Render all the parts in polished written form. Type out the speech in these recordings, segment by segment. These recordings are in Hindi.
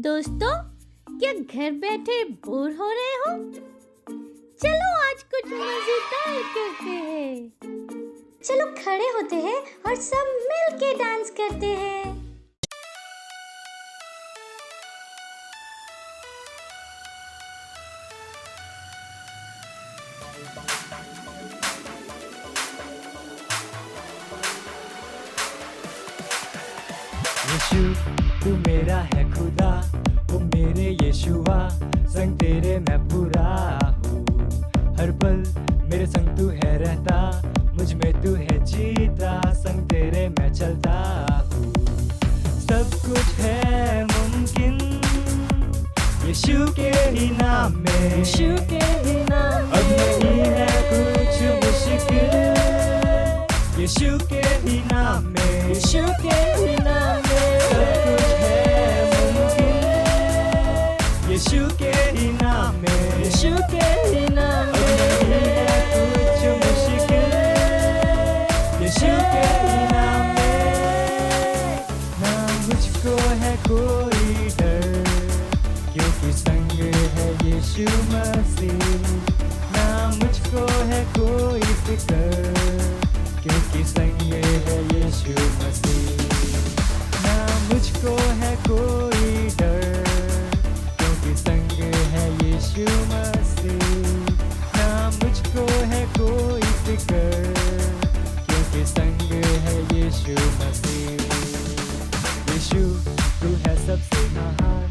दोस्तों, क्या घर बैठे बोर हो रहे हो? चलो आज कुछ मजेदार करते हैं। चलो खड़े होते हैं और सब मिल के डांस करते हैं। यीशु तू मेरा है खुदा, ओ मेरे यीशुआ, संग तेरे मैं पूरा हूँ। हर पल मेरे संग तू है रहता, मुझ में तू है जीता, संग तेरे मैं चलता हूँ। सब कुछ है मुमकिन यीशु के ही नाम में, यीशु के ही नाम में। अब नहीं है कुछ मुश्किल यीशु के ही नाम में, यीशु के ही नाम में। सब कुछ है मुमकिन यीशु के ही नाम में, यीशु के ही नाम अब नहीं है कुछ मुश्किल यीशु के ही नाम में। ना मुझको है कोई डर, क्योंकि संग है यीशु मसीह। ना मुझको है कोई फिक्र, क्योंकि संग है यीशु मसीह। ना मुझको है कोई डर, क्योंकि संग है यीशु मसीह। ना मुझको है कोई फिक्र, क्योंकि संग है यीशु मसीह। यीशु तू है सबसे महान,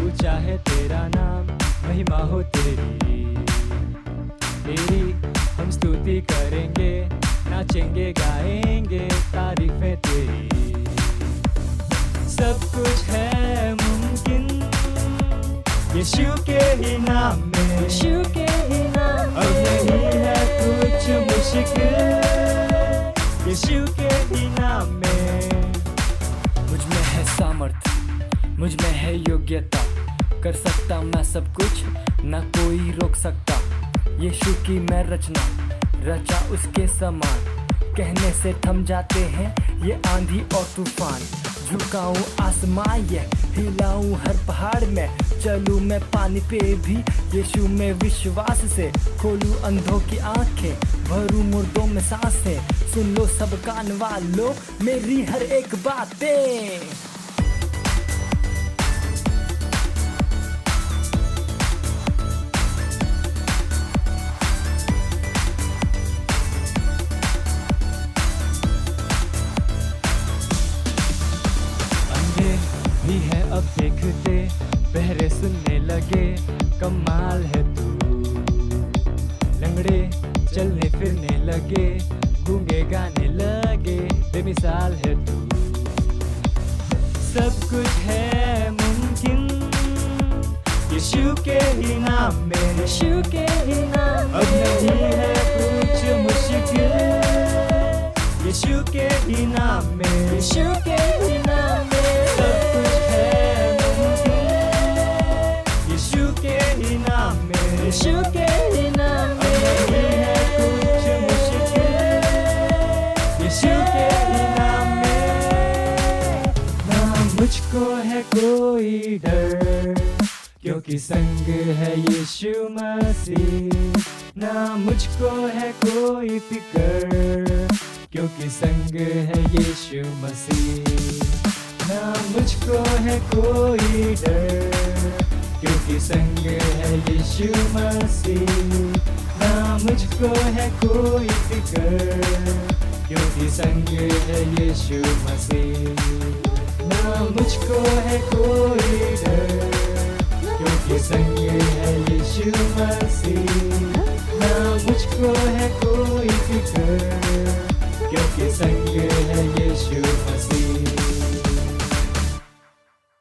ऊंचा है तेरा नाम, महिमा हो तेरी हम स्तुति करेंगे, नाचेंगे गाएंगे तारीफें तेरी। सब कुछ है मुमकिन यीशु के ही नाम में, यीशु के ही नाम अब नहीं है कुछ मुश्किल यीशु के ही नाम में। मुझ में है सामर्थ, मुझ में है योग्यता, कर सकता मैं सब कुछ, ना कोई रोक सकता। यीशु की मैं रचना, रचा उसके समान, कहने से थम जाते हैं ये आंधी और तूफान। झुकाऊं आसमां ये हिलाऊं हर पहाड़ में, चलूं मैं पानी पे भी यीशु में विश्वास से। खोलूं अंधों की आंखें, भरूं मुर्दों में सांसें, सुन लो सब कान वालों मेरी हर एक बातें। भी है अब देखते, बहरे सुनने लगे, कमाल है तू। लंगड़े चलने फिरने लगे, गूंगे गाने लगे, बेमिसाल है तू। सब कुछ है मुमकिन यीशु के ही नाम में, यीशु के ही नाम अब नहीं है कुछ मुश्किल यीशु के ही नाम में, यीशु के ही नाम में। सब कुछ है मुमकिन यीशु के ही नाम में, यीशु के ही नाम अब नहीं है कुछ मुश्किल यीशु के ही नाम में। ना मुझको है कोई डर, क्योंकि संग है यीशु मसीह। ना मुझको है कोई फिक्र, क्योंकि संग है यीशु मसीह। ना मुझको है कोई डर, क्योंकि संग है यीशु मसीह। ना मुझको है कोई फिक्र, क्योंकि संग है यीशु मसीह। ना मुझको है कोई डर, क्योंकि संग है यीशु मसीह। ना मुझको है कोई फिक्र, क्योंकि संग है यीशु मसीह।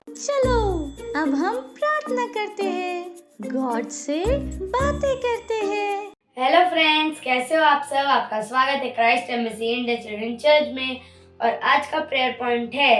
चलो अब हम प्रार्थना करते हैं, गॉड से बातें करते हैं। हेलो फ्रेंड्स, कैसे हो आप सब। आपका स्वागत है Christ embassy India children church में। और आज का प्रेयर पॉइंट है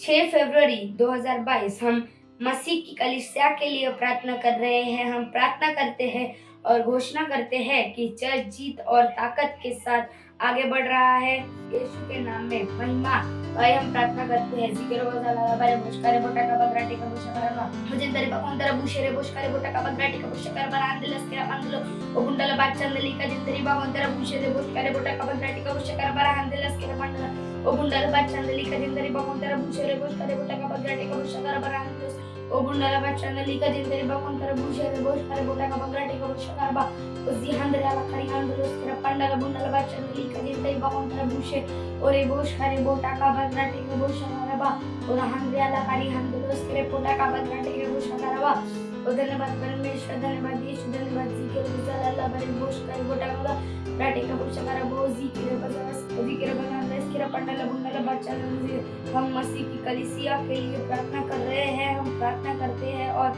6 फरवरी 2022। हम मसीह की कलीसिया के लिए प्रार्थना कर रहे हैं। हम प्रार्थना करते हैं और घोषणा करते हैं कि चर्च जीत और ताकत के साथ आगे बढ़ रहा है। यीशु के नाम में महिमा भाई हम प्रार्थना करते हैं। जिक्र वजाला बारे बुशकारे बोटा का बगराटी का बुशकारा मुझे तेरे बकोंदरा बुशेरे बुशकारे बोटा का बगराटी का बुशकारा बरांदलस के अंदलो ओबुंडला बाचंदली का जिंदरी बकोंदरा बुशेरे बुशकारे बोटा का बगराटी का बुशकारा बरांदलस के मंडला ओबुंडला बाचंदली का जिंदरी बकोंदरा बुशेरे बुशकारे बोटा का बगराटी का बुशकारा बरांदलस ओबुंडला बाचंदली का जिंदरी बकोंदरा बुशेरे बुशकारे बोटा का बगराटी का बुशकारा बा उसी हंदरा खरी हंदलस के पंडला बुंडला बाचंदली का जिंदरी बकोंदरा बुशे और ये बुशकारे बोटा का बगराटी का बुशकारा बा और हंदरा खरी हंदलस के पोटा का बगराटी का बुशकारा बा और धन्यवाद परमेश्वर धन्यवाद यीशु धन्यवाद जिक्र वजाला बारे बुशकारे बोटा का बगराटी का बुशकारा बो जिक्र बना इसके पंडला बुंडला बाचंदली हम मसीह की कलीसिया के लिए प्रार्थना कर रहे हैं। हम प्रार्थना करते हैं और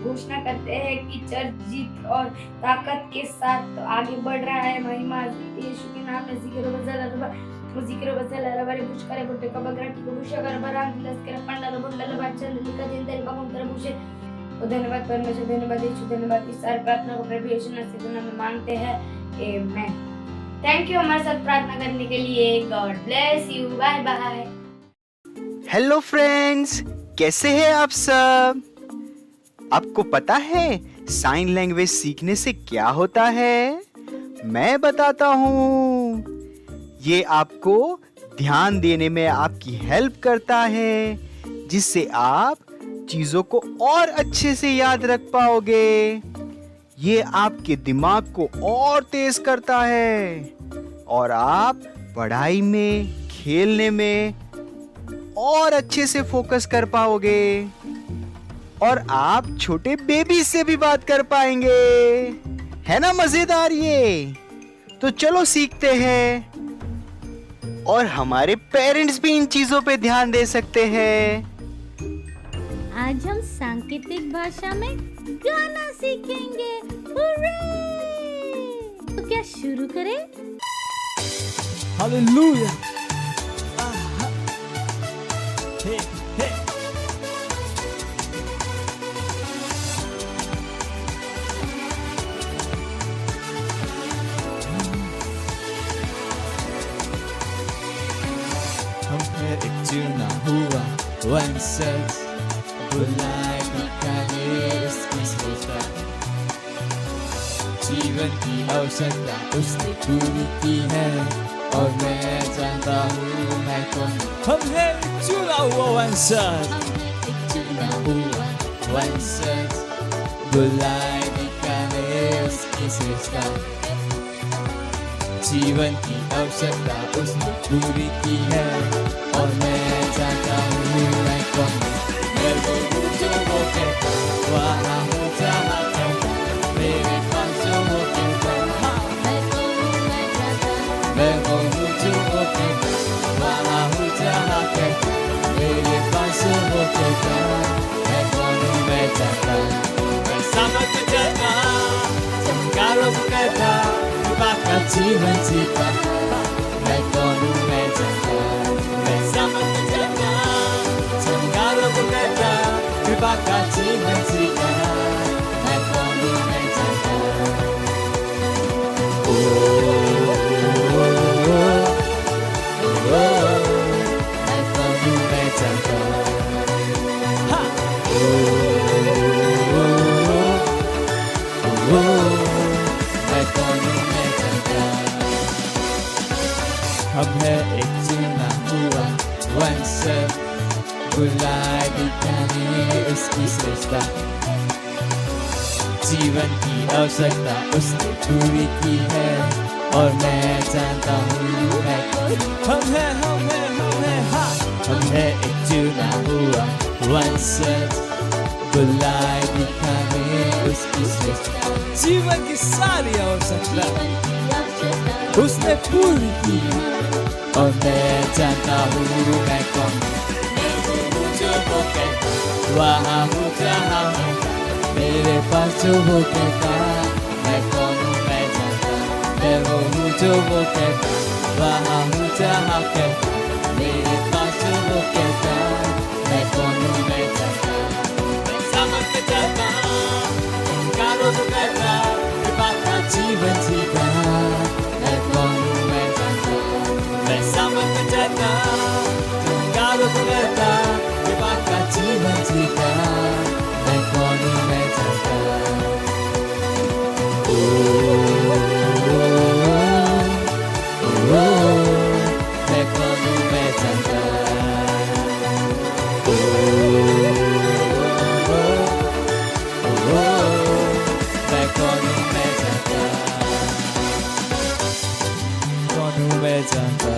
घोषणा करते हैं कि चर्च जीत और ताकत के साथ आगे बढ़ रहा है। महिमा यीशु के नाम में जिक्र वजाला बारे बुशकारे बोटे का बगराटी का बुशकारा बरांदलस के पंडला बुंडला बाचंदली का जिंदरी बकोंदरा बुशे और धन्यवाद परमेश्वर धन्यवाद यीशु धन्यवाद। इस सारी प्रार्थना को प्रभु यीशु मसीह के नाम में मांगते हैं, आमेन। थैंक यू हमारे साथ प्रार्थना करने के लिए। God bless you, bye bye. Hello friends, कैसे हैं आप सब? आपको पता है साइन लैंग्वेज सीखने से क्या होता है? मैं बताता हूँ। ये आपको ध्यान देने में आपकी हेल्प करता है, जिससे आप चीजों को और अच्छे से याद रख पाओगे। ये आपके दिमाग को और तेज करता है और आप पढ़ाई में, खेलने में और अच्छे से फोकस कर पाओगे और आप छोटे बेबी से भी बात कर पाएंगे। है ना मजेदार ये? तो चलो सीखते हैं और हमारे पेरेंट्स भी इन चीजों पे ध्यान दे सकते हैं। आज हम सांकेतिक भाषा में गाना सीखेंगे। हुर्रे! तो क्या शुरू करें? हालेलुया। हे हे हमें एक चुना हुआ वन सेट बुलाए निकाले उसकी सोचा जीवन की आवश्यकता उसने पूरी की है और मैं जानता हूँ मैं कौन। हम है चुना हुआ वन सेट बुलाए निकाले उसकी सोचा जीवन की आवश्यकता उसने पूरी की है और मैं जानता हूँ मैं कौन। मेरे को जो वो कहता वहाँ हूँ जहाँ कहता मेरे पास जो वो कहता मैं को हूँ जो वो कहता वहाँ हूँ जहाँ कहता मेरे पास जो वो कहता मैं कौन हूँ मैं जानता मैं समझ जाता चमकारों को कहता बाका जीवन जीता मैं कौन हूँ मैं जानता मैं समझ जाता चमकारों को कहता बाका जीवन जीता मैं कौन हूँ मैं जानता। मैं कौन हूँ मैं जानता। मैं कौन हूँ मैं जानता। हम है एक चुना हुआ वंश बुलाए दिखाने उसकी श्रेष्ठता जीवन की आवश्यकता उसने पूरी की है और मैं जानता हूँ मैं हम है हम है एक चुना हुआ वंश बुलाए दिखाने उसकी श्रेष्ठता जीवन की सारी आवश्यकता उसने पूरी की और मैं जानता हूँ मैं कौन जो वो कहता वहाँ हूँ जहाँ हूँ मेरे पास जो वो कहता मैं कौन हूँ मैं जानता मैं वो हूँ जो वो कहता वहाँ हूँ जहाँ कहता मेरे पास जो वो कहता मैं कौन हूँ मैं जानता मैं समझ जाता कारों को कहता बात जीवन जीता मैं कौन हूँ मैं जानता Garuk kereta dipakai cita-cita ekonomi jaga. Ekonomi jaga. Ekonomi jaga. Ekonomi jaga.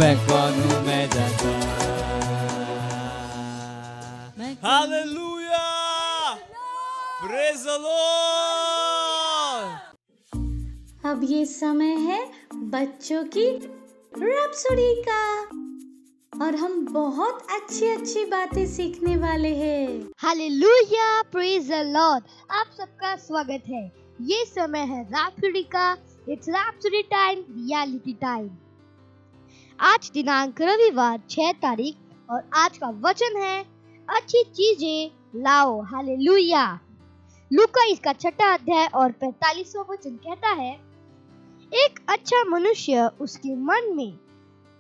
Ekonomi jaga. Hallelujah! Praise the Lord! अब ये समय है बच्चों की रैप्सोडी का और हम बहुत अच्छी अच्छी बातें सीखने वाले हैं। Hallelujah, praise the Lord. आप सबका स्वागत है। ये समय है रैप्सोडी का। It's rhapsody time, reality time. आज दिनांक रविवार 6 तारीख और आज का वचन है अच्छी चीजें लाओ। हालेलुया। लूका इसका 6 अध्याय और 45वां वचन कहता है, एक अच्छा मनुष्य उसके मन में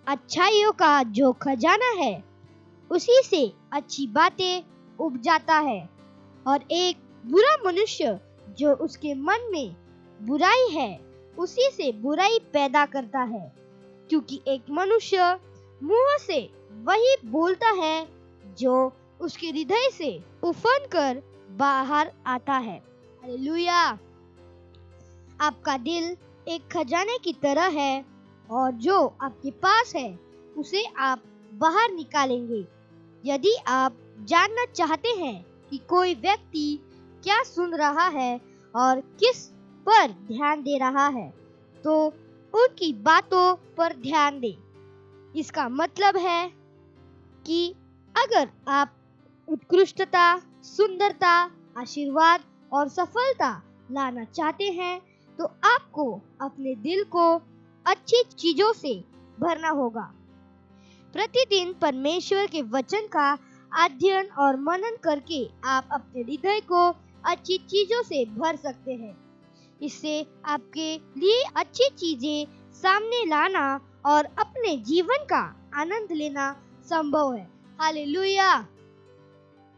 अच्छाइयों का जो खजाना है उसी से अच्छी बातें उपजाता है, और एक बुरा मनुष्य जो उसके मन में बुराई है उसी से बुराई पैदा करता है, क्योंकि एक मनुष्य मुंह से वही बोलता है जो उसके हृदय से उफन कर बाहर आता है। हालेलुया। आपका दिल एक खजाने की तरह है और जो आपके पास है उसे आप बाहर निकालेंगे। यदि आप जानना चाहते हैं कि कोई व्यक्ति क्या सुन रहा है और किस पर ध्यान दे रहा है, तो उनकी बातों पर ध्यान दें। इसका मतलब है कि अगर आप उत्कृष्टता, सुंदरता, आशीर्वाद और सफलता लाना चाहते हैं तो आपको अपने दिल को अच्छी चीजों से भरना होगा। प्रतिदिन परमेश्वर के वचन का अध्ययन और मनन करके आप अपने हृदय को अच्छी चीजों से भर सकते हैं। इससे आपके लिए अच्छी चीजें सामने लाना और अपने जीवन का आनंद लेना संभव है। हालेलुया।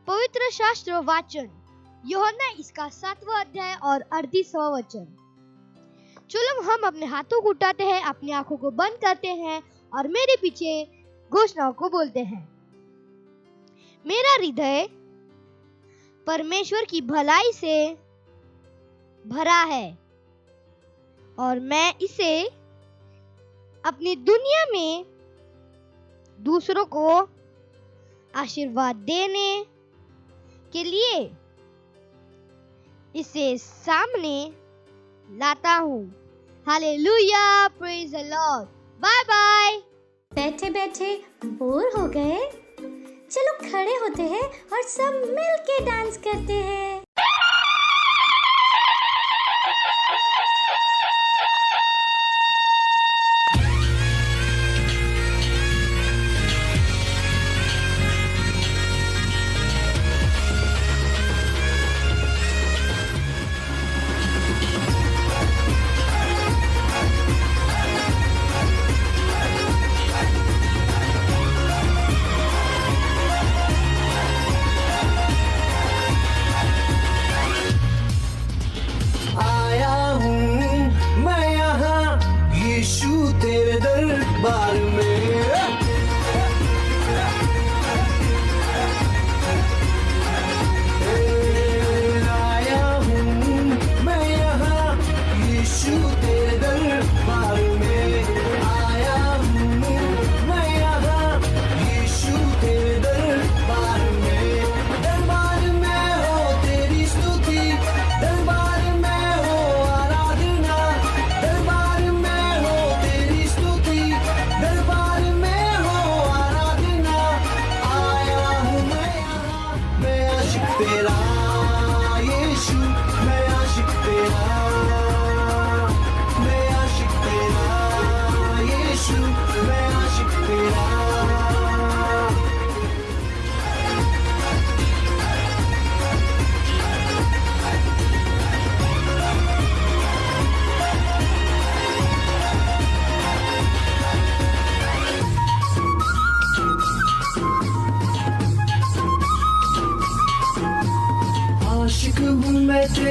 पवित्र शास्त्र वाचन यूहन्ना इसका 7वां अध्याय और 38वां वचन। चलो हम अपने हाथों को उठाते हैं, अपनी आंखों को बंद करते हैं और मेरे पीछे घोषणाओं को बोलते हैं। मेरा हृदय परमेश्वर की भलाई से भरा है और मैं इसे अपनी दुनिया में दूसरों को आशीर्वाद देने के लिए इसे सामने लाता हूँ। Hallelujah, praise the Lord. Bye bye. बैठे बैठे बोर हो गए? चलो खड़े होते हैं और सब मिल के डांस करते हैं।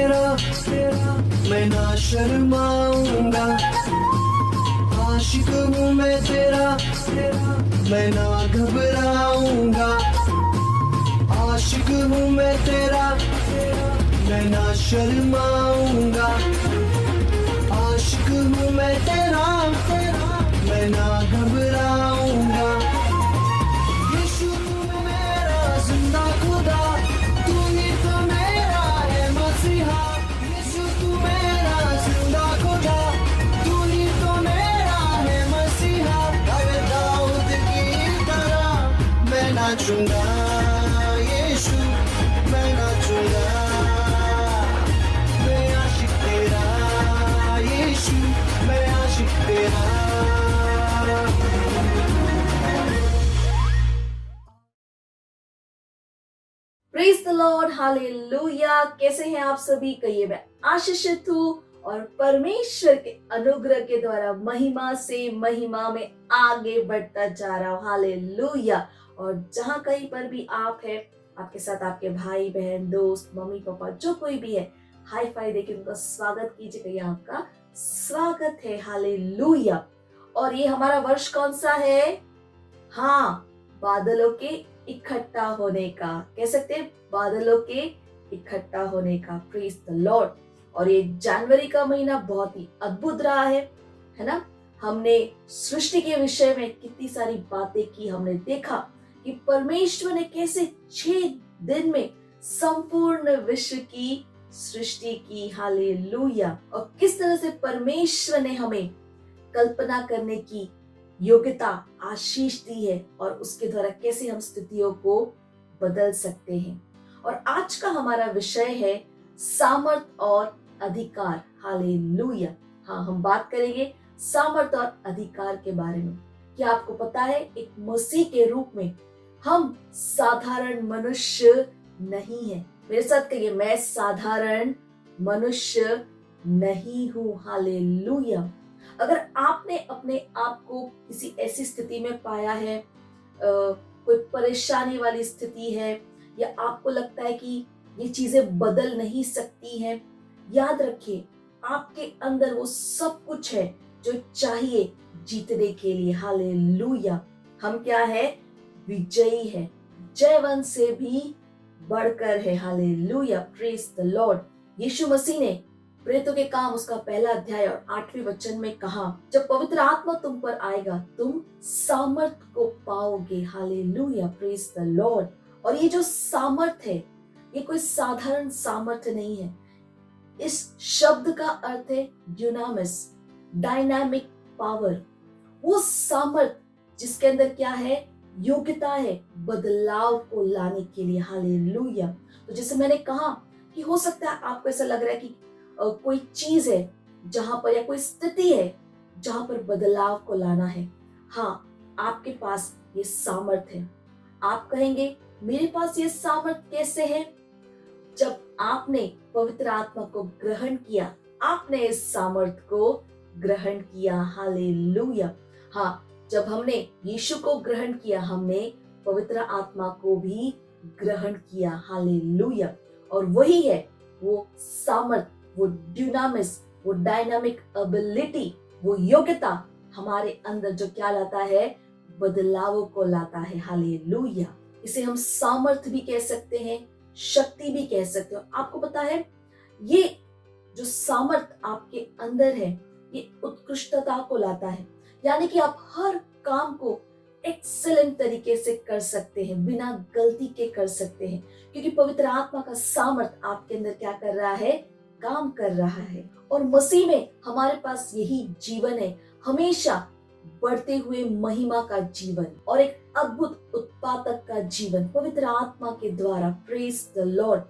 तेरा तेरा मैं ना शर्माऊंगा। आशिक हूँ मैं तेरा तेरा मैं ना घबराऊंगा। आशिक हूँ मैं तेरा तेरा मैं ना शर्माऊंगा। आशिक हूँ मैं तेरा तेरा मैं ना घबराऊंगा। यीशु तू मेरा जिंदा खुदा, तू ही तो मेरा है मसीहा। यीशु तू मेरा जिंदा खुदा, तू ही तो मेरा है मसीहा। अरे दाऊद की तरह मैं नाचूंगा, यीशु मैं नाचूंगा। मैं आशिक तेरा यीशु, मैं आशिक तेरा। Praise the Lord, hallelujah. कैसे हैं आप सभी? कहिए मैं आशीषित हूँ और परमेश्वर के अनुग्रह के द्वारा महिमा से महिमा में आगे बढ़ता जा रहा हूँ। हालेलुया। और जहाँ कहीं पर भी आप है, आपके साथ आपके भाई बहन दोस्त मम्मी पापा जो कोई भी है, हाई फाई देके उनका स्वागत कीजिए। कहिए आपका स्वागत है। हालेलुया। और ये हमारा वर्ष कौन सा है? हाँ, बादलों के इकट्ठा होने का। कह सकते हैं बादलों के इकट्ठा होने का। Praise the Lord. और ये जनवरी का महीना बहुत ही अद्भुत रहा है ना। हमने सृष्टि के विषय में कितनी सारी बातें की। हमने देखा कि परमेश्वर ने कैसे 6 दिन में संपूर्ण विश्व की सृष्टि की। हालेलुया। और किस तरह से परमेश्वर ने हमें कल्पना करने की योग्यता आशीष दी है और उसके द्वारा कैसे हम स्थितियों को बदल सकते हैं। और आज का हमारा विषय है सामर्थ और अधिकार। हालेलुया। हाँ, हम बात करेंगे सामर्थ और अधिकार के बारे में। क्या आपको पता है, एक मसीह के रूप में हम साधारण मनुष्य नहीं है। मेरे साथ कहिए, मैं साधारण मनुष्य नहीं हूँ। हालेलुया। अगर आपने अपने आप को किसी ऐसी स्थिति में पाया है, कोई परेशानी वाली स्थिति है, या आपको लगता है कि ये चीजें बदल नहीं सकती हैं, याद रखिए आपके अंदर वो सब कुछ है जो चाहिए जीतने के लिए। हालेलुया। हम क्या है? विजयी है, जयवंत से भी बढ़कर है। Hallelujah. Praise the lord. Yeshu Masih ने प्रेरितों के काम उसका 1 अध्याय और 8वें वचन में कहा, जब पवित्र आत्मा तुम पर आएगा तुम सामर्थ को पाओगे। हालेलुया। Praise the Lord. और ये जो सामर्थ है, ये कोई साधारण सामर्थ नहीं है। इस शब्द का अर्थ है ड्यूनामिस, डायनामिक पावर। वो सामर्थ जिसके अंदर क्या है? योग्यता है बदलाव को लाने के लिए। हालेलुया। तो जैसे मैंने कहा कि हो सकता है आपको ऐसा लग रहा है कि कोई चीज है जहां पर, या कोई स्थिति है जहां पर बदलाव को लाना है। हाँ, आपके पास ये सामर्थ है। आप कहेंगे मेरे पास ये सामर्थ कैसे है? जब आपने पवित्र आत्मा को ग्रहण किया, आपने इस सामर्थ को ग्रहण किया। हालेलुया। हाँ, जब हमने यीशु को ग्रहण किया, हमने पवित्र आत्मा को भी ग्रहण किया। हालेलुया। और वही है वो सामर्थ, वो ड्यूनामिस, वो डायनामिक एबिलिटी, वो योग्यता हमारे अंदर जो क्या लाता है? बदलाव को लाता है। हालेलुया। इसे हम सामर्थ भी कह सकते हैं, शक्ति भी कह सकते हो। आपको पता है, ये जो सामर्थ आपके अंदर है, ये उत्कृष्टता को लाता है। यानी कि आप हर काम को एक्सीलेंट तरीके से कर सकते हैं, बिना गलती के कर सकते हैं, क्योंकि पवित्र आत्मा का सामर्थ आपके अंदर क्या कर रहा है? काम कर रहा है। और मसीह में हमारे पास यही जीवन है, हमेशा बढ़ते हुए महिमा का जीवन और एक अद्भुत उत्पादक का जीवन पवित्र आत्मा के द्वारा। Praise the Lord.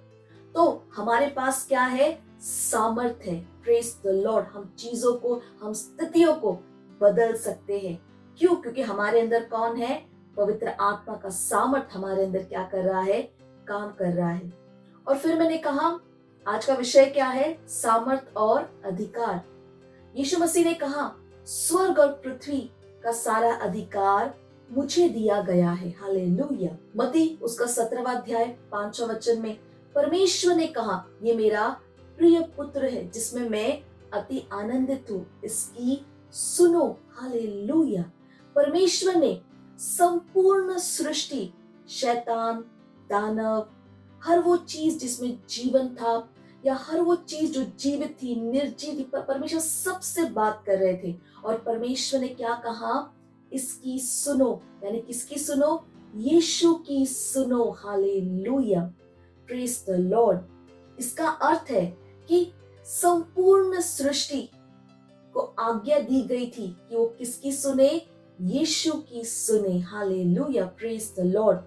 तो हमारे पास क्या है? सामर्थ है। Praise the Lord. हम चीजों को, हम स्थितियों को बदल सकते हैं। क्यों? क्योंकि हमारे अंदर कौन है? पवित्र आत्मा का सामर्थ हमारे अंदर क्या कर रहा है? काम कर रहा है। और फिर मैंने कहा आज का विषय क्या है? सामर्थ और अधिकार। यीशु मसीह ने कहा, स्वर्ग और पृथ्वी का सारा अधिकार मुझे दिया गया है। हालेलुया। मत्ती उसका 17वां अध्याय 5वां वचन में परमेश्वर ने कहा, ये मेरा प्रिय पुत्र है जिसमें मैं अति आनंदित हूँ, इसकी सुनो। हालेलुया। परमेश्वर ने संपूर्ण सृष्टि, शैतान, दानव, हर वो चीज जिसमें जीवन था या हर वो चीज जो जीवित थी, निर्जीव थी, परमेश्वर सबसे बात कर रहे थे। और परमेश्वर ने क्या कहा? इसकी सुनो। यानी किसकी सुनो? यीशु की सुनो। Hallelujah, praise the Lord. इसका अर्थ है कि संपूर्ण सृष्टि को आज्ञा दी गई थी कि वो किसकी सुने? यीशु की सुने। Hallelujah, praise the Lord.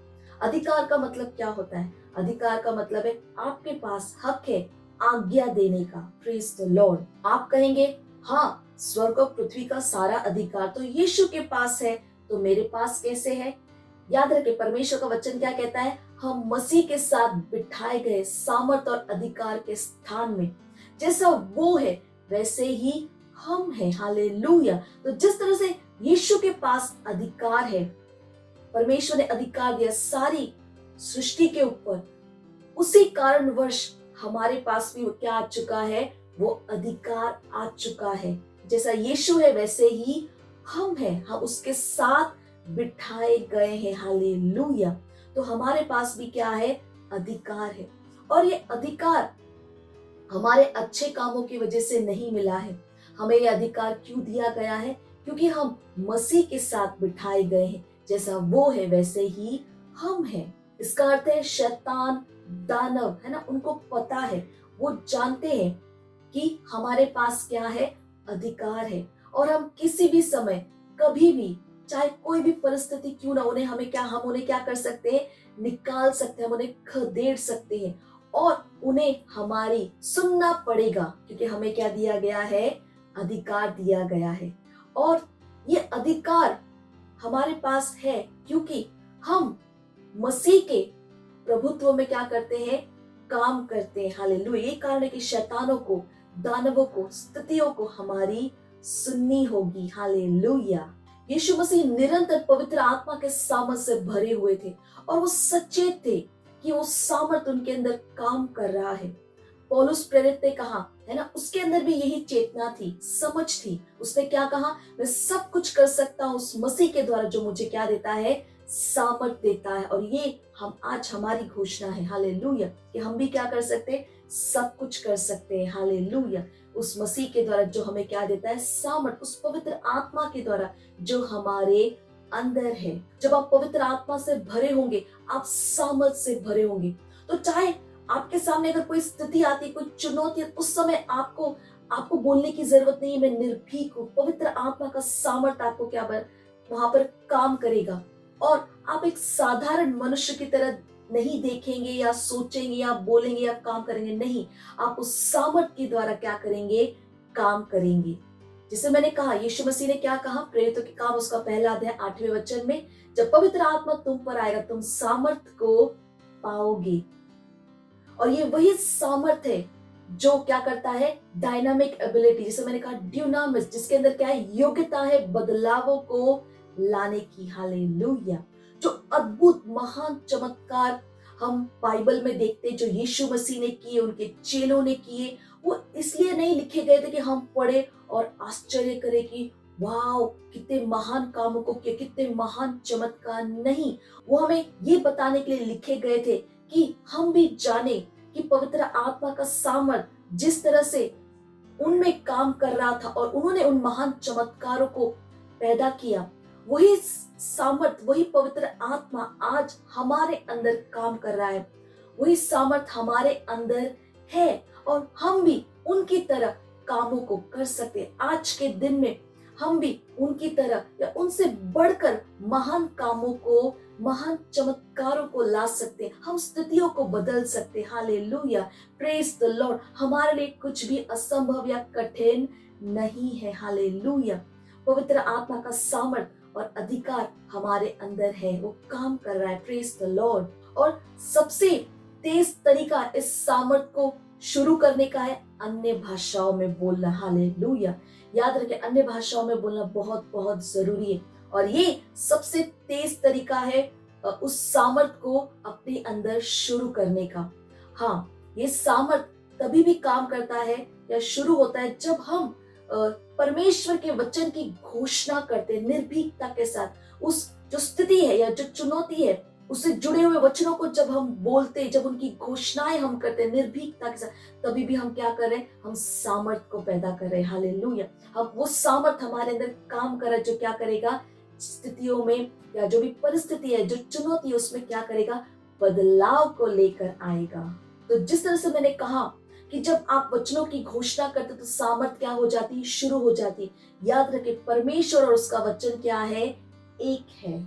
अधिकार का मतलब क्या होता है? अधिकार का मतलब है आपके पास हक है आज्ञा देने का। Praise the Lord. आप कहेंगे हाँ, स्वर्ग और पृथ्वी का सारा अधिकार तो यीशु के पास है, तो मेरे पास कैसे है? याद रखें, परमेश्वर का वचन क्या कहता है? हम मसीह के साथ बिठाए गए सामर्थ और अधिकार के स्थान में। जैसा वो है वैसे ही हम हैं। हालेलुया। तो जिस तरह से यीशु के पास अधिकार है, परमेश्वर ने अधिकार दिया सारी सृष्टि के ऊपर, उसी कारणवश हमारे पास भी क्या आ चुका है? वो अधिकार आ चुका है। जैसा यीशु है वैसे ही हम हैं, हम उसके साथ बिठाए गए हैं। हालेलुया। तो हमारे पास भी क्या है? अधिकार है। और ये अधिकार हमारे अच्छे कामों की वजह से नहीं मिला है। हमें ये अधिकार क्यों दिया गया है? क्योंकि हम मसीह के साथ बिठाए गए हैं। जैसा वो है वैसे ही हम हैं। इसका अर्थ है शैतान, दानव, है ना, उनको पता है, वो जानते हैं कि हमारे पास क्या है? अधिकार है। और हम किसी भी समय, कभी भी, चाहे कोई भी परिस्थिति क्यों ना, हम उन्हें क्या कर सकते हैं? निकाल सकते हैं, हम उन्हें खदेड़ सकते हैं और उन्हें हमारी सुनना पड़ेगा, क्योंकि हमें क्या दिया गया है? अधिकार दिया गया है। और ये अधिकार हमारे पास है क्योंकि हम मसीह के प्रभुत्व में क्या करते हैं? काम करते हैं। हालेलुया। ये कारण है कि शैतानों को, दानवों को, स्थितियों को हमारी सुननी होगी। हालेलुया। यीशु मसीह निरंतर पवित्र आत्मा के सामर्थ से भरे हुए थे और वो सचेत थे कि वो सामर्थ उनके अंदर काम कर रहा है। पौलुस प्रेरित ने कहा, है ना, उसके अंदर भी यही चेतना थी, समझ थी। उसने क्या कहा? मैं सब कुछ कर सकता हूँ उस मसीह के द्वारा जो मुझे क्या देता है? सामर्थ देता है। और ये हम आज हमारी घोषणा है। हालेलुया। कि हम भी क्या कर सकते हैं? सब कुछ कर सकते हैं। हालेलुया। उस मसीह के द्वारा जो हमें क्या देता है? सामर्थ। उस पवित्र आत्मा के द्वारा जो हमारे अंदर है। जब आप पवित्र आत्मा से भरे होंगे, आप सामर्थ से भरे होंगे। तो चाहे आपके सामने अगर कोई स्थिति आती, कोई चुनौती, उस समय आपको बोलने की जरूरत नहीं है, मैं निर्भीक हूँ। पवित्र आत्मा का सामर्थ आपको क्या वहां पर काम करेगा और आप एक साधारण मनुष्य की तरह नहीं देखेंगे या सोचेंगे या बोलेंगे या काम करेंगे। नहीं, आप उस सामर्थ के द्वारा क्या करेंगे? काम करेंगे। जिसे मैंने कहा, यीशु मसीह ने क्या कहा? प्रेरितों के काम उसका पहला अध्याय 8वें वचन में, जब पवित्र आत्मा तुम पर आएगा तुम सामर्थ को पाओगे। और ये वही सामर्थ है जो क्या करता है? डायनामिक एबिलिटी, जिसे मैंने कहा ड्यूनामिस, जिसके अंदर क्या है? योग्यता है बदलावों को लाने की। हालेलुया। जो अद्भुत महान चमत्कार हम बाइबल में देखते हैं जो यीशु मसीह ने किए, उनके चेलों ने किए, वो इसलिए नहीं लिखे गए थे कि हम पढ़े और आश्चर्य करें कि वाओ कितने महान कामों को किए, कितने महान चमत्कार। नहीं, वो हमें ये बताने के लिए लिखे गए थे कि हम भी जाने कि पवित्र आत्मा का सामर्थ जिस तरह से उनमें काम कर रहा था और उन्होंने उन महान चमत्कारों को पैदा किया, वही सामर्थ, वही पवित्र आत्मा आज हमारे अंदर काम कर रहा है। वही सामर्थ हमारे अंदर है और हम भी उनकी तरह कामों को कर सकते हैं। आज के दिन में हम भी उनकी तरह या उनसे बढ़कर महान कामों को, महान चमत्कारों को ला सकते हैं। हम स्थितियों को बदल सकते हैं। Hallelujah, praise the Lord. हमारे लिए कुछ भी असंभव या कठिन नहीं है। हालेलुया। पवित्र आत्मा का सामर्थ और अधिकार हमारे अंदर है, वो काम कर रहा है। Praise the Lord. और सबसे तेज तरीका इस सामर्थ को शुरू करने का है अन्य भाषाओं में बोलना। हालेलुया। याद रखें, अन्य भाषाओं में बोलना बहुत बहुत जरूरी है और ये सबसे तेज तरीका है उस सामर्थ को अपने अंदर शुरू करने का। हाँ, ये सामर्थ तभी भी काम करता है या शुरू होता है जब हम परमेश्वर के वचन की घोषणा करते निर्भीकता के साथ। उस जो स्थिति है या जो चुनौती है उससे जुड़े हुए वचनों को जब हम बोलते, जब उनकी घोषणाएं हम करते निर्भीकता के साथ, तभी भी हम क्या कर रहे हैं, हम सामर्थ को पैदा कर रहे हैं। हालेलुया। हम वो सामर्थ हमारे अंदर काम कर रहा है जो क्या करेगा, स्थितियों में या जो भी परिस्थिति है, जो चुनौती है, उसमें क्या करेगा, बदलाव को लेकर आएगा। तो जिस तरह से मैंने कहा कि जब आप वचनों की घोषणा करते तो सामर्थ क्या हो जाती, शुरू हो जाती। याद रखें, परमेश्वर और उसका वचन क्या है, एक है।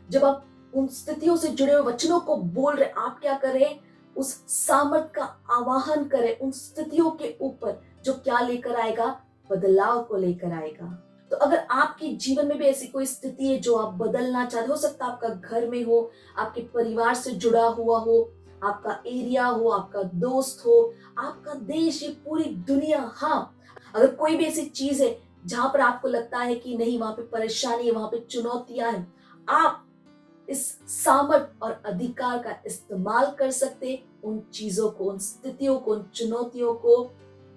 जब आप उन स्थितियों से जुड़े हुए वचनों को बोल रहे, आप क्या करें, उस सामर्थ का आवाहन करें उन स्थितियों के ऊपर जो क्या लेकर आएगा, बदलाव को लेकर आएगा। तो अगर आपके जीवन में भी ऐसी कोई स्थिति है जो आप बदलना चाहते, हो सकता है आपका घर में हो, आपके परिवार से जुड़ा हुआ हो, आपका एरिया हो, आपका दोस्त हो, आपका देश, ये पूरी दुनिया। हाँ, अगर कोई भी ऐसी चीज है जहां पर आपको लगता है कि नहीं, वहां पे परेशानी है, वहां पे चुनौतियां हैं, आप इस सामर्थ और अधिकार का इस्तेमाल कर सकते उन चीजों को, उन स्थितियों को, उन चुनौतियों को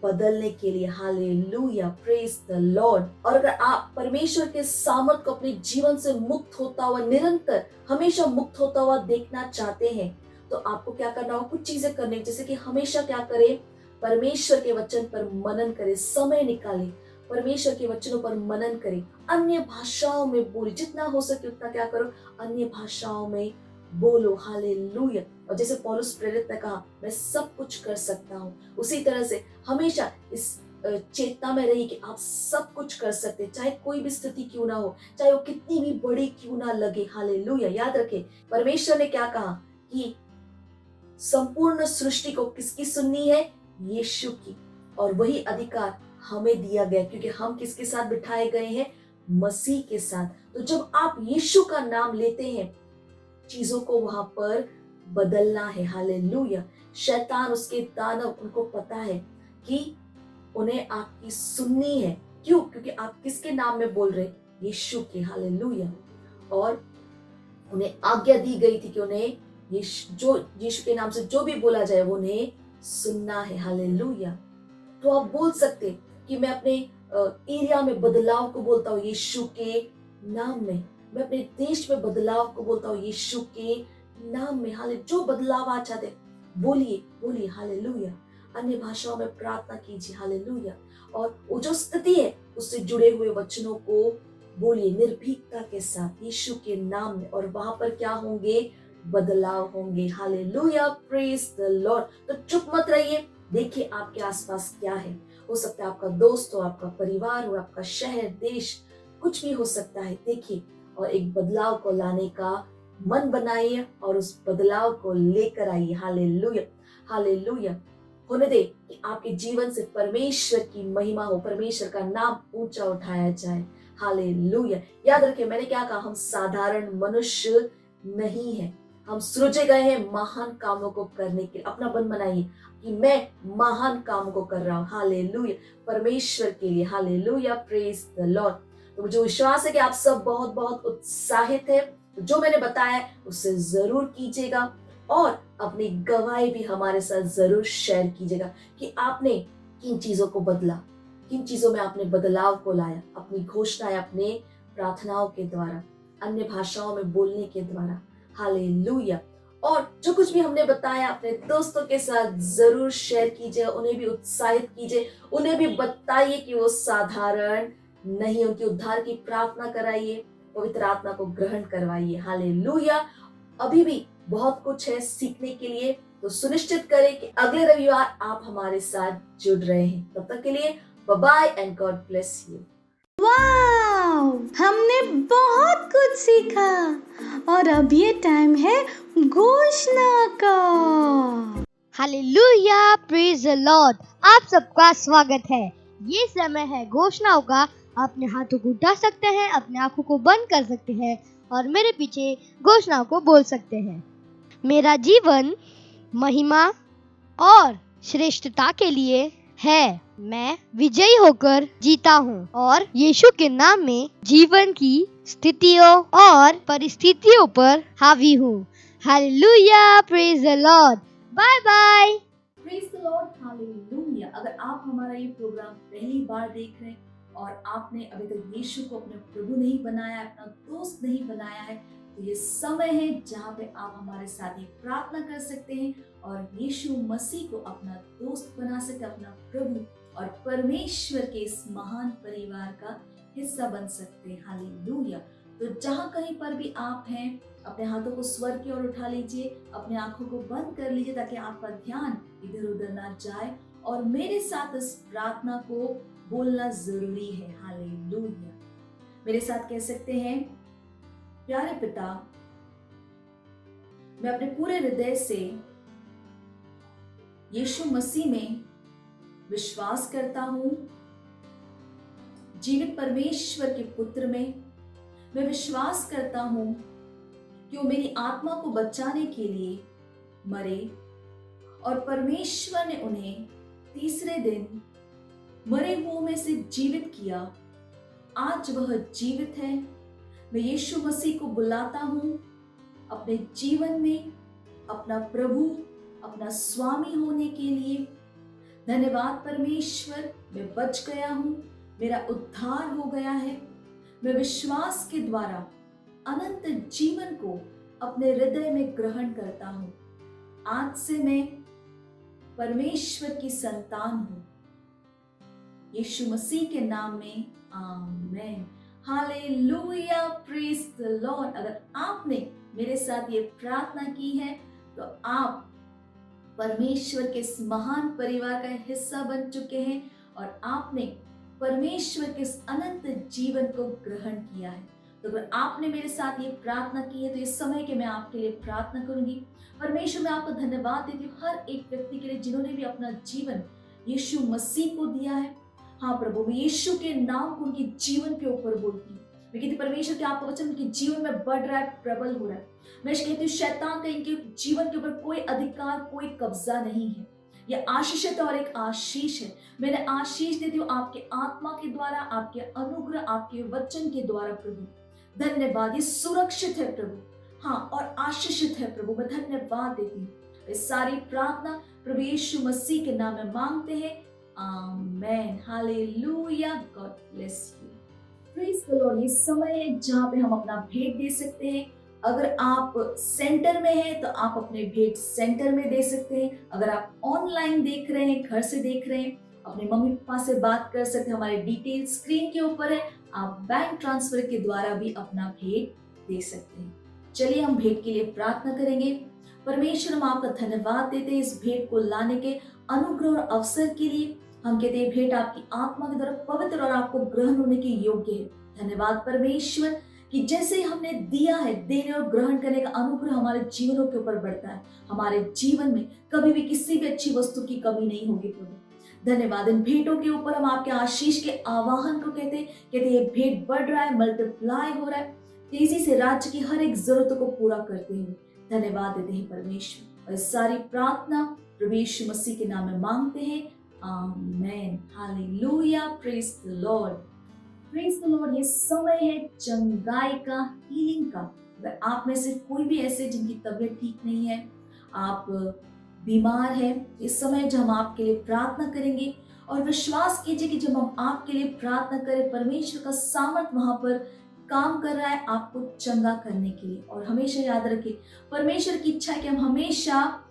बदलने के लिए। Hallelujah, praise the Lord. और अगर आप परमेश्वर के सामर्थ को अपने जीवन से मुक्त होता हुआ, निरंतर हमेशा मुक्त होता हुआ देखना चाहते हैं, तो आपको क्या करना होगा, कुछ चीजें करनी, जैसे कि हमेशा क्या करें, परमेश्वर के वचन पर मनन करें, समय निकालें, परमेश्वर के वचनों पर मनन करें, अन्य भाषाओं में बोले, जितना हो सके उतना क्या करो, अन्य भाषाओं में बोलो। हालेलुया। और जैसे पौलुस प्रेरित ने कहा, मैं सब कुछ कर सकता हूँ, उसी तरह से हमेशा इस चेतना में रही कि आप सब कुछ कर सकते, चाहे कोई भी स्थिति क्यों ना हो, चाहे वो कितनी भी बड़ी क्यों ना लगे। हालेलुया। याद रखें, परमेश्वर ने क्या कहा कि संपूर्ण सृष्टि को किसकी सुननी है, यीशु की, और वही अधिकार हमें दिया गया, क्योंकि हम किसके साथ बिठाए गए हैं, मसीह के साथ। तो जब आप यीशु का नाम लेते हैं, चीजों को वहां पर बदलना है। हालेलुया। शैतान, उसके दानव, उनको पता है कि उन्हें आपकी सुननी है। क्यों? क्योंकि आप किसके नाम में बोल रहे, यीशु के। हालेलुया। और उन्हें आज्ञा दी गई थी कि उन्हें यीशु के नाम से जो भी बोला जाए वो उन्हें सुनना है। हालेलुया। तो आप बोल सकते कि मैं अपने एरिया में बदलाव को बोलता हूँ यीशु के नाम में, मैं अपने देश में बदलाव को बोलता हूँ यीशु के नाम में। हाले जो बदलाव आ चाहते बोलिए, बोलिए। हालेलुया। अन्य भाषाओं में प्रार्थना कीजिए। हालेलुया। और वो जो स्थिति है उससे जुड़े हुए वचनों को बोलिए निर्भीकता के साथ यीशु के नाम में, और वहां पर क्या होंगे, बदलाव होंगे। Hallelujah, praise the Lord. तो चुप मत रहिए, देखिए आपके आसपास क्या है। हो सकता है आपका दोस्त हो, आपका परिवार हो, आपका शहर, देश, कुछ भी हो सकता है। देखिए और एक बदलाव को लाने का मन बनाइए और उस बदलाव को लेकर आइए। Hallelujah, hallelujah. होने दे कि आपके जीवन से परमेश्वर की महिमा हो, परमेश्वर का नाम ऊंचा उठाया जाए। हालेलुया। याद रखें, मैंने क्या कहा, हम साधारण मनुष्य नहीं है, हम सृजे गए हैं महान कामों को करने के लिए। अपना मन बनाइए कि मैं महान कामों को कर रहा हूँ। हालेलुया, परमेश्वर के लिए। Hallelujah, praise the Lord. तो मुझे विश्वास है कि आप सब बहुत बहुत उत्साहित है। तो जो मैंने बताया है उससे जरूर कीजिएगा और अपनी गवाही भी हमारे साथ जरूर शेयर कीजिएगा कि आपने किन चीजों को बदला, किन चीजों में आपने बदलाव को लाया, अपनी घोषणाएं, अपने प्रार्थनाओं के द्वारा, अन्य भाषाओं में बोलने के द्वारा। हालेलुया। और जो कुछ भी हमने बताया अपने दोस्तों के साथ जरूर शेयर कीजिए, उन्हें भी उत्साहित कीजिए, उन्हें भी बताइए कि वो साधारण नहीं, उनकी उद्धार की प्रार्थना कराइए, पवित्र आत्मा को ग्रहण करवाइए। हालेलुया। अभी भी बहुत कुछ है सीखने के लिए, तो सुनिश्चित करें कि अगले रविवार आप हमारे साथ जुड़ रहे हैं। तब तक के लिए bye bye and God bless you. Wow, हमने बहुत कुछ सीखा और अब ये टाइम है घोषणा का। Hallelujah, praise the Lord. आप सबका स्वागत है। ये समय है घोषणाओं का। अपने हाथों को उठा सकते हैं, अपने आंखों को बंद कर सकते हैं और मेरे पीछे घोषणाओं को बोल सकते हैं। मेरा जीवन महिमा और श्रेष्ठता के लिए है। मैं विजयी होकर जीता हूँ और यीशु के नाम में जीवन की स्थितियों और परिस्थितियों पर हावी हूँ। Hallelujah, praise the Lord. Bye bye. Praise the Lord, hallelujah. अगर आप हमारा ये प्रोग्राम पहली बार देख रहे हैं और आपने अभी तक यीशु को अपने प्रभु नहीं बनाया, अपना दोस्त नहीं बनाया है, तो ये समय है जहाँ पे आप हमारे साथ ये प्रार्थना कर सकते हैं और यीशु मसीह को अपना दोस्त बना सकते, अपना प्रभु और परमेश्वर के इस महान परिवार का हिस्सा बन सकते हैं। हालेलुया। तो जहाँ कहीं पर भी आप हैं, अपने हाथों को स्वर की ओर उठा लीजिए, अपने आंखों को बंद कर लीजिए ताकि आपका ध्यान इधर उधर ना जाए और मेरे साथ इस प्रार्थना को बोलना जरूरी है। हालेलुया। मेरे साथ कह सकते हैं, प्यारे पिता, मैं अपने पूरे हृदय से यीशु मसीह में विश्वास करता हूं, जीवित परमेश्वर के पुत्र में मैं विश्वास करता हूं कि वो मेरी आत्मा को बचाने के लिए मरे और परमेश्वर ने उन्हें तीसरे दिन मरे हुओं में से जीवित किया। आज वह जीवित है। मैं यीशु मसीह को बुलाता हूं अपने जीवन में अपना प्रभु, अपना स्वामी होने के लिए। धन्यवाद परमेश्वर, मैं बच गया हूं, मेरा उद्धार हो गया है। मैं विश्वास के द्वारा अनंत जीवन को अपने हृदय में ग्रहण करता हूं। आज से मैं परमेश्वर की संतान हूं। यीशु मसीह के नाम में आमीन। Hallelujah, praise the Lord. अगर आपने मेरे साथ ये प्रार्थना की है तो आप परमेश्वर के इस महान परिवार का हिस्सा बन चुके हैं और आपने परमेश्वर के इस अनंत जीवन को ग्रहण किया है। तो अगर आपने मेरे साथ ये प्रार्थना की है तो इस समय के मैं आपके लिए प्रार्थना करूंगी। परमेश्वर, मैं आपको धन्यवाद देती हूँ हर एक व्यक्ति के लिए जिन्होंने भी अपना जीवन यीशु मसीह को दिया है। हाँ प्रभु, मैं यीशु के नाम को उनके जीवन के ऊपर बोलती हूँ। मैं कहती परमेश्वर के आपका वचन उनके जीवन में बढ़ रहा है, प्रबल हो रहा है। मैं कहती हूँ शैतान का इनके जीवन के ऊपर कोई अधिकार, कोई कब्जा नहीं है। यह आशीषित और एक आशीष है। मैंने आशीष देती हूँ आपके आत्मा के द्वारा, आपके अनुग्रह, आपके वचन के द्वारा। प्रभु धन्यवाद, ये सुरक्षित है प्रभु, हाँ, और आशीषित है प्रभु। मैं धन्यवाद देती हूँ। इस सारी प्रार्थना प्रभु यीशु मसीह के नाम में मांगते हैं, amen. Hallelujah. God bless you. Praise the Lord. ये समय है जहाँ पे हम अपना भेंट दे सकते हैं। अगर आप सेंटर में हैं तो आप अपने भेंट सेंटर में दे सकते हैं। अगर आप ऑनलाइन देख रहे हैं, घर से देख रहे हैं, अपने मम्मी पापा से बात कर सकते हैं। हमारे डिटेल स्क्रीन के ऊपर है। आप बैंक ट्रांसफर के द्वारा भी अपना भेंट दे सकते हैं। चलिए हम भेंट के लिए प्रार्थना करेंगे। परमेश्वर, हम आपका धन्यवाद देते हैं इस भेंट को लाने के अनुग्रह और अवसर के लिए। हम कहते हैं भेंट आपकी आत्मा के द्वारा पवित्र और आपको ग्रहण होने के योग्य है। धन्यवाद परमेश्वर कि जैसे हमने दिया है, देने और ग्रहण करने का अनुग्रह हमारे जीवनों के ऊपर बढ़ता है। हमारे जीवन में कभी भी किसी भी अच्छी वस्तु की कमी नहीं होगी प्रभु। धन्यवाद। इन भेंटों के ऊपर हम आपके आशीष के आवाहन को कहते ये भेंट बढ़ रहा है, मल्टीप्लाई हो रहा है, तेजी से राज्य की हर एक जरूरतों को पूरा करते हुए धन्यवाद देते हैं परमेश्वर। और सारी प्रार्थना प्रभु यीशु मसीह के नाम में मांगते हैं, amen. Hallelujah. Praise the Lord. Praise the Lord. ये समय है चंगाई का, हीलिंग का। अगर आप में से कोई भी ऐसे जिनकी तबीयत ठीक नहीं है, आप बीमार हैं, इस समय जब हम आपके लिए प्रार्थना करेंगे और विश्वास कीजिए कि जब हम आपके लिए प्रार्थना करें, परमेश्वर का सामर्थ वहां पर काम कर रहा है आपको चंगा करने के लिए। और हमेशा याद रखिए, परमेश्वर की इच्छा है कि हम हमेशा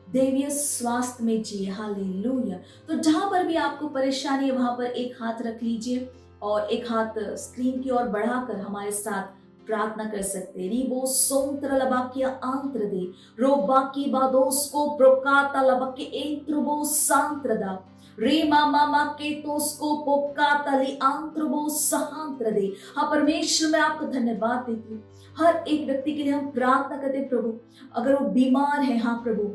दैवीय स्वास्थ्य में जिए। हालेलुया। तो जहां पर भी आपको परेशानी है वहां पर एक हाथ रख लीजिए और एक हाथ स्क्रीन की ओर बढ़ाकर हमारे साथ प्रार्थना कर सकते हैं। रिबो सोंत्र लबाकिया आंत्र दे रो बाकी बादोस को प्रोकाता लबाके एंत्रबो सांत्रदा रे मामा के तोस्को पोकाता ली आंत्रबो सहांत्र दे। हाँ परमेश्वर, मैं आपको धन्यवाद देती हूँ। हर एक व्यक्ति के लिए हम प्रार्थना करते हैं प्रभु, अगर वो बीमार है, हाँ प्रभु,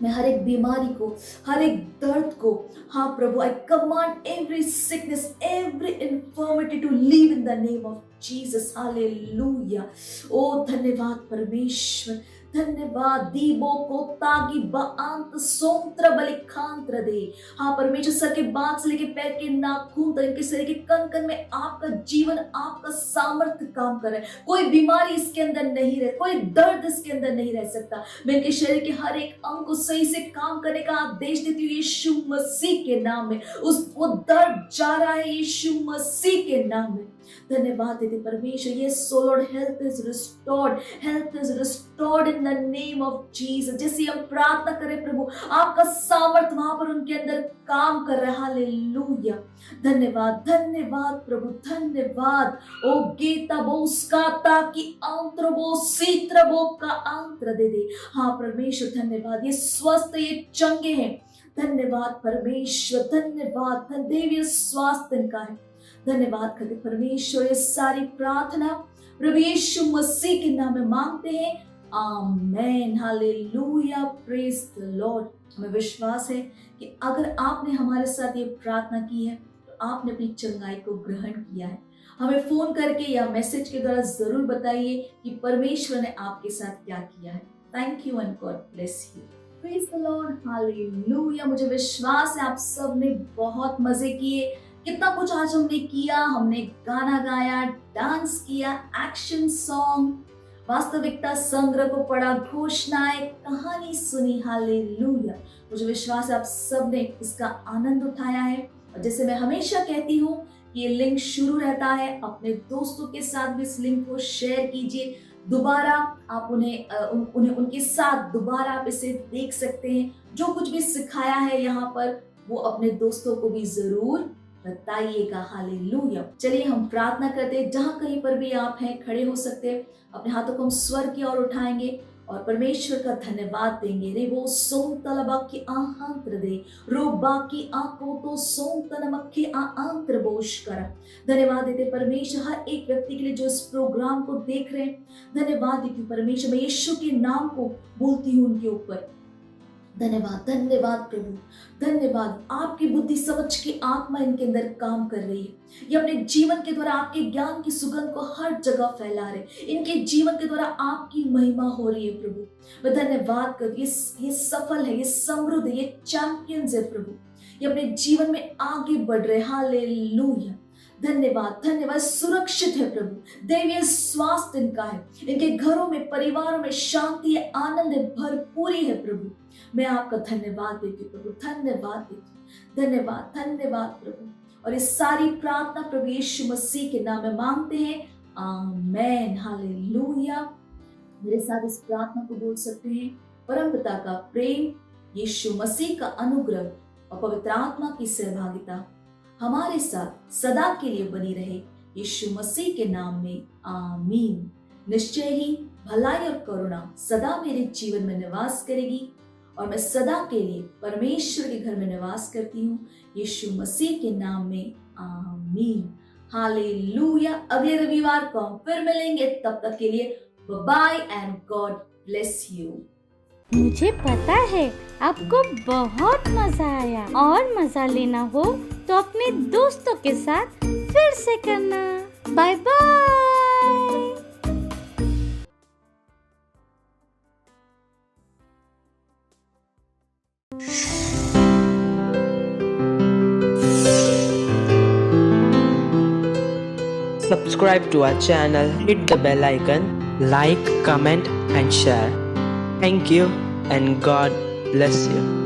मैं हर एक बीमारी को, हर एक दर्द को, हाँ प्रभु, I command every sickness, every infirmity to leave in the name of Jesus. Hallelujah. ओ धन्यवाद परमेश्वर, धन्यवाद। दीबो को तागी बांत सोंत्र बलिखांत्र दे। हाँ परमेश्वर, सर के बाल से लेके पैर के नाखून तक, इनके शरीर के कण कण में आपका जीवन, आपका सामर्थ्य काम कर रहा है। कोई बीमारी इसके अंदर नहीं रह, कोई दर्द इसके अंदर नहीं रह सकता। मैं इनके शरीर के हर एक अंग को सही से काम करने का आदेश देती हूँ यीशु मसीह के नाम में। वो दर्द जा रहा है यीशु मसीह के नाम में। धन्यवाद देते परमेश्वर। Yes so Lord, health is restored, health is restored in the name of Jesus. जैसे हम प्रार्थना करें प्रभु, आपका सामर्थ्य वहां पर उनके अंदर काम कर रहा है। हालेलुया। धन्यवाद, धन्यवाद प्रभु, धन्यवाद। ओ गीता बोस्काता की आंत्रबो सीत्रबो का आंत्र दे दे। हाँ परमेश्वर धन्यवाद, ये स्वस्थ, ये चंगे हैं। धन्यवाद परमेश्वर, धन्यवाद। दैवीय स्वास्थ्य इनका है। धन्यवाद करते परमेश्वर। ये सारी प्रार्थना प्रभु यीशु मसीह के नाम में मांगते हैं। Amen, hallelujah, praise the Lord. हमें विश्वास है कि अगर आपने हमारे साथ ये प्रार्थना की है तो आपने अपनी चंगाई को ग्रहण किया है। हमें फोन करके या मैसेज के द्वारा जरूर बताइए कि परमेश्वर ने आपके साथ क्या किया है। Thank you and God bless you. Praise the Lord, hallelujah. मुझे विश्वास है आप सब ने बहुत मजे किए। कितना कुछ आज हमने किया, हमने गाना गाया, डांस किया, एक्शन सॉन्ग, वास्तविकता संग्रह को पढ़ा, घोषणाएं, कहानी सुनी। हालेलुया। मुझे विश्वास है आप सब ने इसका आनंद उठाया है। और जैसे मैं हमेशा कहती हूँ, ये लिंक शुरू रहता है, अपने दोस्तों के साथ भी इस लिंक को शेयर कीजिए। दोबारा आप उन्हें उनके साथ दोबारा आप इसे देख सकते हैं। जो कुछ भी सिखाया है यहाँ पर वो अपने दोस्तों को भी जरूर बताइएगा। हालेलुया। चलिए हम प्रार्थना करते हैं। जहां कहीं पर भी आप हैं खड़े हो सकते हैं। अपने हाथों को हम स्वर की ओर उठाएंगे और परमेश्वर का धन्यवाद देंगे। रेबो सोम तलबा की आहांत्र दे, रोबा की आंखों तो सोम तनमक के आंत्र बोश करा। धन्यवाद देते परमेश्वर हर एक व्यक्ति के लिए जो इस प्रोग्राम को देख रहे हैं। धन्यवाद देती हूँ परमेश्वर, मैं यीशु के नाम को बोलती हूँ उनके ऊपर। धन्यवाद, धन्यवाद प्रभु, धन्यवाद। आपकी बुद्धि समझ की आत्मा इनके अंदर काम कर रही है। ये अपने जीवन के द्वारा आपके ज्ञान की सुगंध को हर जगह फैला रहे। इनके जीवन के द्वारा आपकी महिमा हो रही है प्रभु। मैं धन्यवाद कर, ये सफल है, ये समृद्ध है, ये चैंपियंस है प्रभु। ये अपने जीवन में आगे बढ़ रहे। हालेलुया। धन्यवाद, धन्यवाद। सुरक्षित है प्रभु। दैवीय स्वास्थ्य इनका है। इनके घरों में, परिवारों में शांति है, आनंद है, भरपूरी है प्रभु। मैं आपका धन्यवाद देती हूँ प्रभु, धन्यवाद देती हूँ। धन्यवाद, धन्यवाद प्रभु। और इस सारी प्रार्थना प्रभु यीशु मसीह के नाम में मांगते हैं। Amen, hallelujah. मेरे साथ इस प्रार्थना को बोल सकते हैं। परमपिता का प्रेम, यीशु मसीह का अनुग्रह और पवित्र आत्मा की सहभागिता हमारे साथ सदा के लिए बनी रहे, यीशु मसीह के नाम में। आमीन। निश्चय ही भलाई और करुणा सदा मेरे जीवन में निवास करेगी और मैं सदा के लिए परमेश्वर के घर में निवास करती हूँ, यीशु मसीह के नाम में। आमीन, हालेलुया। अगले रविवार को हम फिर मिलेंगे। तब तक के लिए bye and God bless you. मुझे पता है आपको बहुत मजा आया और मजा लेना हो तो अपने दोस्तों के साथ फिर से करना। Bye bye. Subscribe to our channel, hit the bell icon, like, comment and share. Thank you and God bless you.